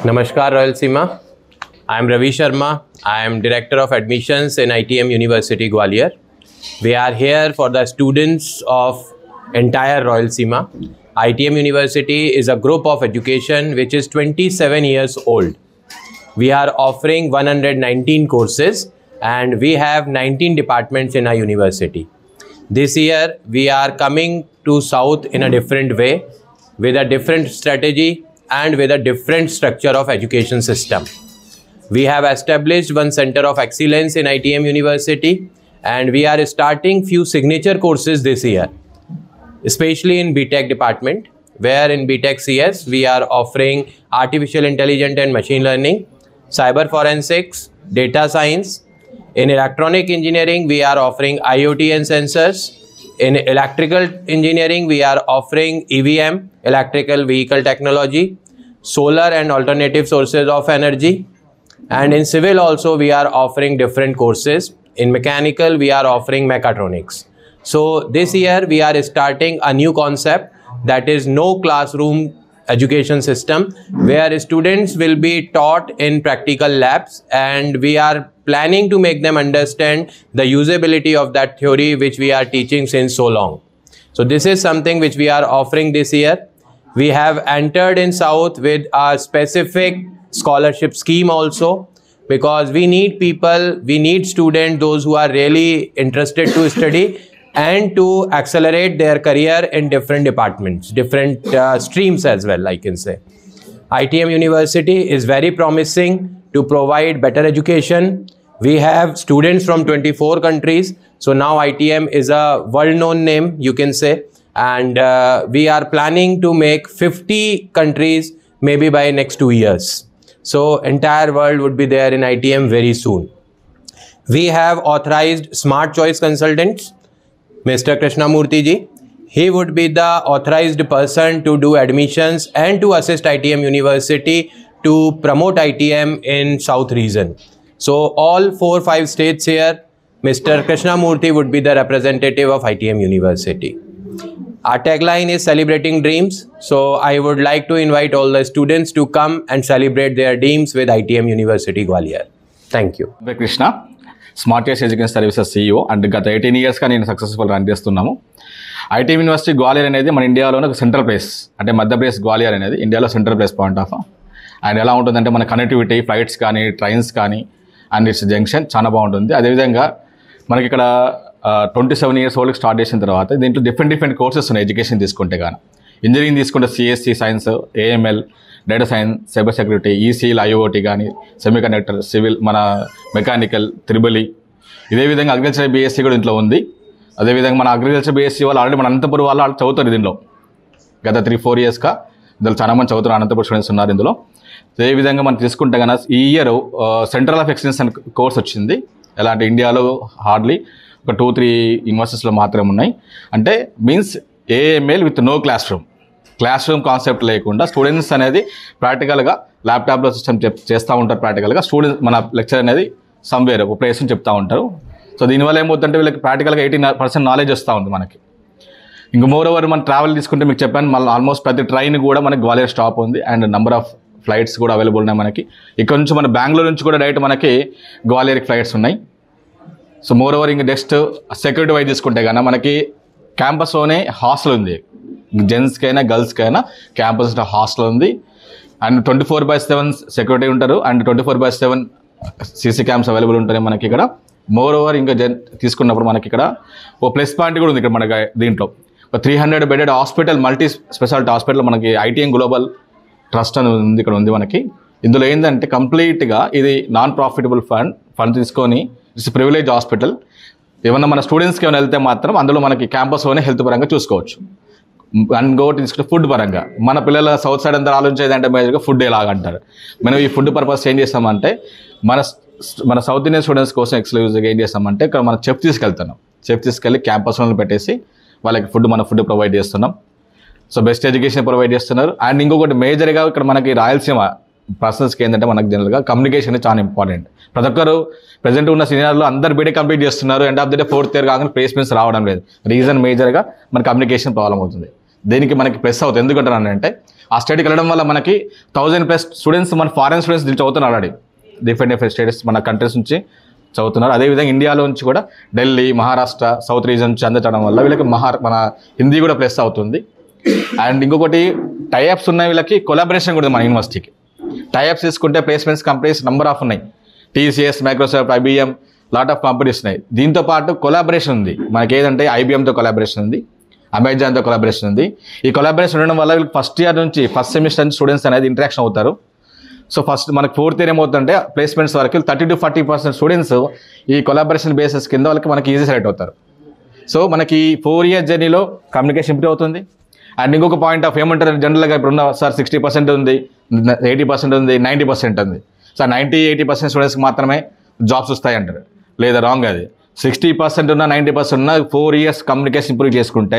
Namaskar Royal I am Ravi Sharma. I am Director of Admissions in ITM University Gwalior. We are here for the students of entire Royal ITM University is a group of education which is 27 years old. We are offering 119 courses and we have 19 departments in our university. This year we are coming to South in a different way, with a different strategy and with a different structure of education system. We have established one center of excellence in ITM University and we are starting few signature courses this year, especially in BTech department, where in BTech CS we are offering artificial intelligence and machine learning, cyber forensics, data science. In electronic engineering we are offering IoT and sensors. In electrical engineering we are offering EVM, electrical vehicle technology, solar and alternative sources of energy. And in civil also we are offering different courses. In mechanical we are offering mechatronics. So this year we are starting a new concept, that is no classroom education system, where students will be taught in practical labs, and we are planning to make them understand the usability of that theory which we are teaching since so long. So this is something which we are offering this year. We have entered in South with a specific scholarship scheme also, because we need people, we need students, those who are really interested to study and to accelerate their career in different departments, different streams as well, I can say. ITM University is very promising to provide better education. We have students from 24 countries. So now ITM is a world-known name, you can say. And we are planning to make 50 countries maybe by next 2 years. So entire world would be there in ITM very soon. We have authorized Smart Choice Consultants, Mr. Krishnamurthy ji. He would be the authorized person to do admissions and to assist ITM University to promote ITM in South region. So all 4-5 states here, Mr. Krishnamurthy would be the representative of ITM University. Our tagline is celebrating dreams. So I would like to invite all the students to come and celebrate their dreams with ITM University Gwalior. Thank you. Krishna, Smart Choice Education Services CEO and గత 18 years గా నేను successful run చేస్తున్నాము. ITM university Gwalior అనేది మన ఇండియాలోనే ఒక central place, అంటే మధ్యప్రదేశ్ గ్వాలియర్ అనేది ఇండియాలో central place point of. And ఎలా ఉంటుందంటే మన కనెక్టివిటీ, ఫ్లైట్స్ కానీ, ట్రైన్స్ కానీ, అండ్ ఇట్స్ జంక్షన్ చాలా బాగుంటుంది. అదేవిధంగా మనకి ఇక్కడ 27 years ఓల్డ్కి స్టార్ట్ చేసిన తర్వాత దీంట్లో డిఫరెంట్ కోర్సెస్ ఉన్నాయి. ఎడ్యుకేషన్ తీసుకుంటే కానీ ఇంజనీరింగ్ తీసుకుంటే CSC science, AML, data science, cyber security, ECL, IoT కానీ, సెమీ కండక్టర్, సివిల్, మన మెకానికల్, త్రిబుల్. ఇదే విధంగా అగ్రికల్చర్ బీఎస్సీ కూడా దీంట్లో ఉంది. అదేవిధంగా మన అగ్రికల్చర్ బీఎస్సీ వాళ్ళు ఆల్రెడీ మన అనంతపురం వాళ్ళు చదువుతారు దీనిలో. గత 3-4 yearsగా ఇందులో చాలా మంది చదువుతారు, అనంతపురం స్టూడెంట్స్ ఉన్నారు ఇందులో. అదేవిధంగా మనం తీసుకుంటే కన్నా ఈ ఇయర్ సెంట్రల్ ఆఫ్ ఎక్సలెన్స్ అనే కోర్స్ వచ్చింది. ఎలా అంటే ఇండియాలో హార్డ్లీ ఒక 2-3 యూనివర్సిటీస్లో మాత్రమే ఉన్నాయి. అంటే means AML with no classroom concept లేకుండా స్టూడెంట్స్ అనేది ప్రాక్టికల్గా ల్యాప్టాప్లో సిస్టమ్ చేస్తూ ఉంటారు. ప్రాక్టికల్గా స్టూడెంట్స్ మన లెక్చర్ అనేది సమ్వేర్ ఒక ప్లేస్ చెప్తూ ఉంటారు. సో దీనివల్ల ఏమవుతుందంటే వీళ్ళకి ప్రాక్టికల్గా 80% నాలెడ్జ్ వస్తూ ఉంది మనకి. ఇంక మోర్ ఓవర్ మన ట్రావెల్ తీసుకుంటే మీకు చెప్పాను, మళ్ళీ ఆల్మోస్ట్ ప్రతి ట్రైన్ కూడా మనకి గ్వాలియర్ స్టాప్ ఉంది అండ్ నెంబర్ ఆఫ్ ఫ్లైట్స్ కూడా అవైలబుల్ ఉన్నాయి మనకి. ఇక్కడ నుంచి మన బెంగళూరు నుంచి కూడా డైరెక్ట్ మనకి గ్వాలియర్కి ఫ్లైట్స్ ఉన్నాయి. సో మోర్ ఓవర్ ఇంక నెక్స్ట్ సెక్యూరిటీ వైజ్ తీసుకుంటే కన్నా మనకి క్యాంపస్లోనే హాస్టల్ ఉంది. జెంట్స్కైనా గర్ల్స్కైనా క్యాంపస్లో హాస్టల్ ఉంది. అండ్ 24/7 సెక్యూరిటీ ఉంటారు అండ్ 24/7 సీసీ క్యామ్స్ అవైలబుల్ ఉంటాయి మనకి ఇక్కడ. మోర్ ఓవర్ ఇంకా తీసుకున్నప్పుడు మనకి ఇక్కడ ఓ ప్లస్ పాయింట్ కూడా ఉంది. ఇక్కడ మనకి దీంట్లో 300 bedded hospital, multi speciality hospital మనకి ఐటీఎం గ్లోబల్ ట్రస్ట్ అని ఉంది ఇక్కడ ఉంది మనకి. ఇందులో ఏంటంటే కంప్లీట్గా ఇది నాన్ ప్రాఫిటబుల్ ఫండ్ తీసుకొని ఇట్స్ ప్రివిలేజ్ హాస్పిటల్. ఏమన్నా మన స్టూడెంట్స్కి ఏమైనా వెళ్తే మాత్రం అందులో మనకి క్యాంపస్లోనే హెల్త్ పరంగా చూసుకోవచ్చు. అండ్ ఇంకోటి తీసుకుంటే ఫుడ్ పరంగా మన పిల్లల సౌత్ సైడ్ అంతా ఆలోచించేదంటే మేజర్గా ఫుడ్ ఎలాగంటారు. మనం ఈ ఫుడ్ పర్పస్ ఏం చేస్తామంటే మన సౌత్ ఇండియన్ స్టూడెంట్స్ కోసం ఎక్స్క్లూజివ్గా ఏం చేస్తామంటే ఇక్కడ మనం చెఫ్ తీసుకెళ్ళి క్యాంపస్లో పెట్టేసి వాళ్ళకి మన ఫుడ్ ప్రొవైడ్ చేస్తున్నాం. సో బెస్ట్ ఎడ్యుకేషన్ ప్రొవైడ్ చేస్తున్నారు. అండ్ ఇంకొకటి మేజర్గా ఇక్కడ మనకి రాయలసీమ పర్సన్స్కి ఏంటంటే మనకు జనరల్గా కమ్యూనికేషన్ చాలా ఇంపార్టెంట్. ప్రతి ఒక్కరు ప్రజెంట్ ఉన్న సీనియర్లు అందరు బీటెక్ కంప్లీట్ చేస్తున్నారు. End of the day 4th year కాగానే ప్లేస్మెంట్స్ రావడం లేదు. రీజన్ మేజర్గా మన కమ్యూనికేషన్ ప్రాబ్లం అవుతుంది. దీనికి మనకి ప్లస్ అవుతుంది. ఎందుకంటానంటే ఆ స్టేట్కి వెళ్ళడం వల్ల మనకి 1000+ స్టూడెంట్స్ మన ఫారెన్ స్టూడెంట్స్ దీన్ని చదువుతున్నారు ఆల్రెడీ డిఫరెంట్ స్టేట్స్ మన కంట్రీస్ నుంచి చదువుతున్నారు. అదేవిధంగా ఇండియాలో నుంచి కూడా ఢిల్లీ, మహారాష్ట్ర, సౌత్ రీజన్ నుంచి అందటం వల్ల వీళ్ళకి మన హిందీ కూడా ప్లస్ అవుతుంది. అండ్ ఇంకొకటి టైఅప్స్ ఉన్నాయి, వీళ్ళకి కొలాబరేషన్ కూడా మన యూనివర్సిటీకి. టైఅప్స్ తీసుకుంటే ప్లేస్మెంట్స్ కంపెనీస్ నెంబర్ ఆఫ్ ఉన్నాయి, TCS, Microsoft, IBM, lot of companies ఉన్నాయి. దీంతో పాటు కొలాబరేషన్ ఉంది మనకి. ఏదంటే IBMతో కొలాబరేషన్ ఉంది, అమెజాన్తో కొలాబరేషన్ ఉంది. ఈ కొలాబరేషన్ ఉండడం వల్ల వీళ్ళకి ఫస్ట్ ఇయర్ నుంచి ఫస్ట్ సెమిస్టర్ నుంచి స్టూడెంట్స్ అనేది ఇంటరాక్షన్ అవుతారు. సో ఫస్ట్ మనకి 4th ఇయర్ ఏమవుతుందంటే ప్లేస్మెంట్స్ వరకు 30-40% స్టూడెంట్స్ ఈ కొలాబరేషన్ బేసిస్ కింద మనకి ఈజీ సెలెక్ట్ అవుతారు. సో మనకి 4 year జర్నీలో కమ్యూనికేషన్ ఇంప్రూవ్ అవుతుంది. అండ్ ఇంకొక పాయింట్ ఆఫ్ ఏమంటారు జనరల్గా ఇప్పుడున్న సార్ 60% ఉంది, 80% ఉంది, 90% ఉంది. సార్ 90-80% స్టూడెంట్స్కి మాత్రమే జాబ్స్ వస్తాయి అంటారు. లేదా రాంగ్ అది. 60% ఉన్న 90% ఉన్న 4 years కమ్యూనికేషన్ ఇంప్రూవ్ చేసుకుంటే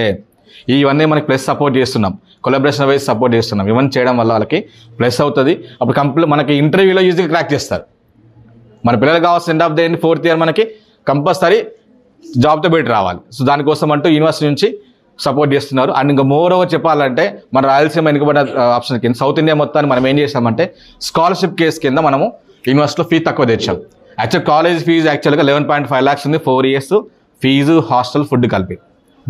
ఇవన్నీ మనకి ప్లస్ సపోర్ట్ చేస్తున్నాం, కొలాబరేషన్ వైజ్ సపోర్ట్ చేస్తున్నాం. ఇవన్నీ చేయడం వల్ల వాళ్ళకి ప్లస్ అవుతుంది. అప్పుడు మనకి ఇంటర్వ్యూలో ఈజీగా క్రాక్ చేస్తారు. మన పిల్లలు కావాల్సిన end of the 4th year మనకి కంపల్సరీ జాబ్తో బయట రావాలి. సో దానికోసం అంటూ యూనివర్సిటీ నుంచి సపోర్ట్ చేస్తున్నారు. అండ్ ఇంకా మోర్ ఓవర్ చెప్పాలంటే మన రాయలసీమ వెనుకబడిన ఆప్షన్ కింద సౌత్ ఇండియా మొత్తాన్ని మనం ఏం చేసామంటే స్కాలర్షిప్ కేసు కింద మనము యూనివర్సిటీలో ఫీజు తక్కువ తెచ్చాం. యాక్చువల్ కాలేజ్ ఫీజు యాక్చువల్గా 11.5 lakhs ఉంది, 4 years ఫీజు, హాస్టల్, ఫుడ్ కలిపి.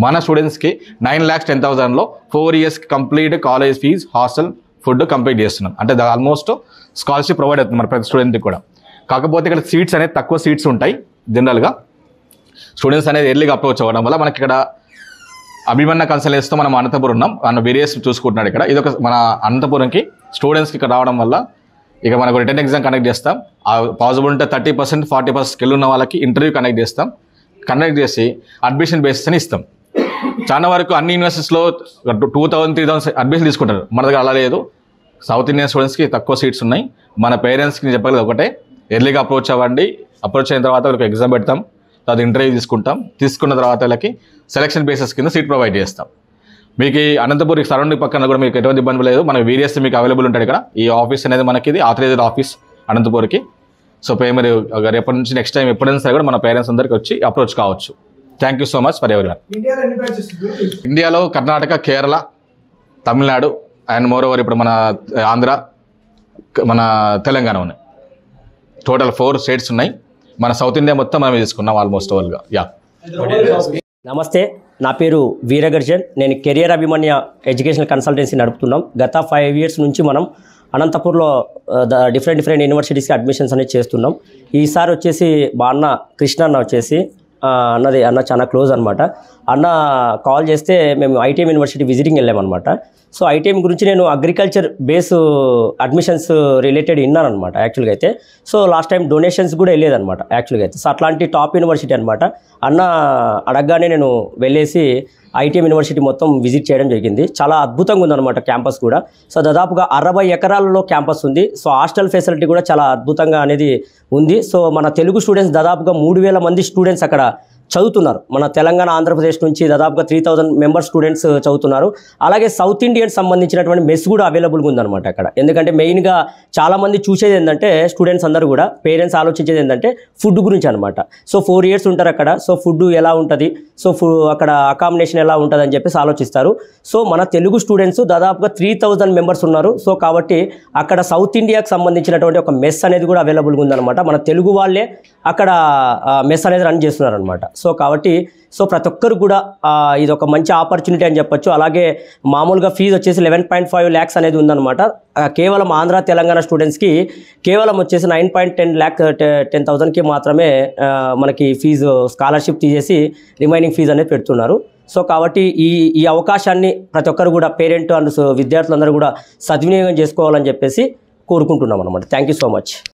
మన స్టూడెంట్స్కి 9,10,000లో 4 years complete college fees, hostel, food complete చేస్తున్నాం. అంటే ఆల్మోస్ట్ స్కాలర్షిప్ ప్రొవైడ్ అవుతుంది మన ప్రతి స్టూడెంట్కి కూడా. కాకపోతే ఇక్కడ సీట్స్ అనేది తక్కువ సీట్స్ ఉంటాయి. జనరల్గా స్టూడెంట్స్ అనేది ఎర్లీగా అప్రోచ్ అవ్వడం వల్ల మనకి ఇక్కడ అభిమన్య కన్సల్టెన్సీతో మనం అనంతపురం ఉన్నాం. మన వేరియస్ చూసుకుంటున్నాడు ఇక్కడ. ఇది ఒక మన అనంతపురంకి స్టూడెంట్స్కి ఇక్కడ రావడం వల్ల ఇక మనకు రిటర్న్ ఎగ్జామ్ కండక్ట్ చేస్తాం. పాసిబుల్ ఉంటే 30%, 40% స్కిల్ ఉన్న వాళ్ళకి ఇంటర్వ్యూ కండక్ట్ చేస్తాం. కండక్ట్ చేసి అడ్మిషన్ బేసిస్ అని ఇస్తాం. చాలా వరకు అన్ని యూనివర్సిటీస్లో 2,000-3,000 అడ్మిషన్ తీసుకుంటారు. మన దగ్గర అలా లేదు. సౌత్ ఇండియన్ స్టూడెంట్స్కి తక్కువ సీట్స్ ఉన్నాయి. మన పేరెంట్స్కి చెప్పగలదు ఒకటే, ఎర్లీగా అప్రోచ్ అవ్వండి. అప్రోచ్ అయిన తర్వాత వాళ్ళకి ఎగ్జామ్ పెడతాం, తర్వాత ఇంటర్వ్యూ తీసుకుంటాం. తీసుకున్న తర్వాత వాళ్ళకి సెలక్షన్ బేసిస్ కింద సీట్ ప్రొవైడ్ చేస్తాం. మీకు ఈ సరౌండింగ్ పక్కన కూడా మీకు ఎటువంటి ఇబ్బంది లేదు. మనకి వీరియస్ మీకు అవైలబుల్ ఉంటాడు ఇక్కడ. ఈ ఆఫీస్ అనేది మనకి ఇది ఆథరైజ్డ్ ఆఫీస్ అనంతపూర్కి. సో మీరు రేపటి నుంచి నెక్స్ట్ టైం ఎప్పుడైనా సరే కూడా మన పేరెంట్స్ అందరికీ వచ్చి అప్రోచ్ కావచ్చు. Thank you so much for everyone. ఇండియాలో Karnataka, Kerala, Tamil Nadu and more over ఇప్పుడు మన ఆంధ్ర, మన తెలంగాణ ఉన్నాయి. టోటల్ 4 states ఉన్నాయి. మన సౌత్ ఇండియా మొత్తం మనం తీసుకున్నాం ఆల్మోస్ట్ ఓవర్గా. యా, నమస్తే, నా పేరు వీరగర్జన్. నేను కెరియర్ అభిమన్య ఎడ్యుకేషనల్ కన్సల్టెన్సీ నడుపుతున్నాం. గత 5 years నుంచి మనం అనంతపూర్లో డిఫరెంట్ యూనివర్సిటీస్కి అడ్మిషన్స్ అనేది చేస్తున్నాం. ఈసారి వచ్చేసి మా అన్న కృష్ణ అన్న వచ్చేసి అన్న చాలా క్లోజ్ అనమాట. అన్న కాల్ చేస్తే మేము ITM యూనివర్సిటీ విజిటింగ్ వెళ్ళామన్నమాట. సో ITM గురించి నేను అగ్రికల్చర్ బేస్ అడ్మిషన్స్ రిలేటెడ్ విన్నాను అనమాట యాక్చువల్గా అయితే. సో లాస్ట్ టైం డొనేషన్స్ కూడా వెళ్ళేదన్నమాట యాక్చువల్గా అయితే. సో అట్లాంటి టాప్ యూనివర్సిటీ అనమాట. అన్న అడగగానే నేను వెళ్ళేసి ITM యూనివర్సిటీ మొత్తం విజిట్ చేయడం జరిగింది. చాలా అద్భుతంగా ఉందన్నమాట క్యాంపస్ కూడా. సో దాదాపుగా 60 ఎకరాలలో క్యాంపస్ ఉంది. సో హాస్టల్ ఫెసిలిటీ కూడా చాలా అద్భుతంగా అనేది ఉంది. సో మన తెలుగు స్టూడెంట్స్ దాదాపుగా 3,000 మంది స్టూడెంట్స్ అక్కడ చదువుతున్నారు. మన తెలంగాణ, ఆంధ్రప్రదేశ్ నుంచి దాదాపుగా 3,000 మెంబర్స్ స్టూడెంట్స్ చదువుతున్నారు. అలాగే సౌత్ ఇండియన్ సంబంధించినటువంటి మెస్ కూడా అవైలబుల్గా ఉందన్నమాట అక్కడ. ఎందుకంటే మెయిన్గా చాలామంది చూసేది ఏంటంటే స్టూడెంట్స్ అందరూ కూడా పేరెంట్స్ ఆలోచించేది ఏంటంటే ఫుడ్ గురించి అనమాట. సో 4 years ఉంటారు అక్కడ. సో ఫుడ్ ఎలా ఉంటుంది, సో అక్కడ అకామిడేషన్ ఎలా ఉంటుంది అని చెప్పేసి ఆలోచిస్తారు. సో మన తెలుగు స్టూడెంట్స్ దాదాపుగా 3,000 మెంబర్స్ ఉన్నారు. సో కాబట్టి అక్కడ సౌత్ ఇండియాకి సంబంధించినటువంటి ఒక మెస్ అనేది కూడా అవైలబుల్గా ఉందన్నమాట. మన తెలుగు వాళ్ళే అక్కడ మెస్ అనేది రన్ చేస్తున్నారు అనమాట. సో కాబట్టి ప్రతి ఒక్కరు కూడా ఇది ఒక మంచి ఆపర్చునిటీ అని చెప్పొచ్చు. అలాగే మామూలుగా ఫీజు వచ్చేసి 11.5 lakhs అనేది ఉందన్నమాట. కేవలం ఆంధ్ర, తెలంగాణ స్టూడెంట్స్కి కేవలం వచ్చేసి 9.10,000కి మాత్రమే మనకి ఫీజు స్కాలర్షిప్ తీసేసి రిమైనింగ్ ఫీజు అనేది పెడుతున్నారు. సో కాబట్టి ఈ అవకాశాన్ని ప్రతి ఒక్కరు కూడా పేరెంట్ అండ్ విద్యార్థులందరూ కూడా సద్వినియోగం చేసుకోవాలని చెప్పేసి కోరుకుంటున్నాం అనమాట. Thank you so much.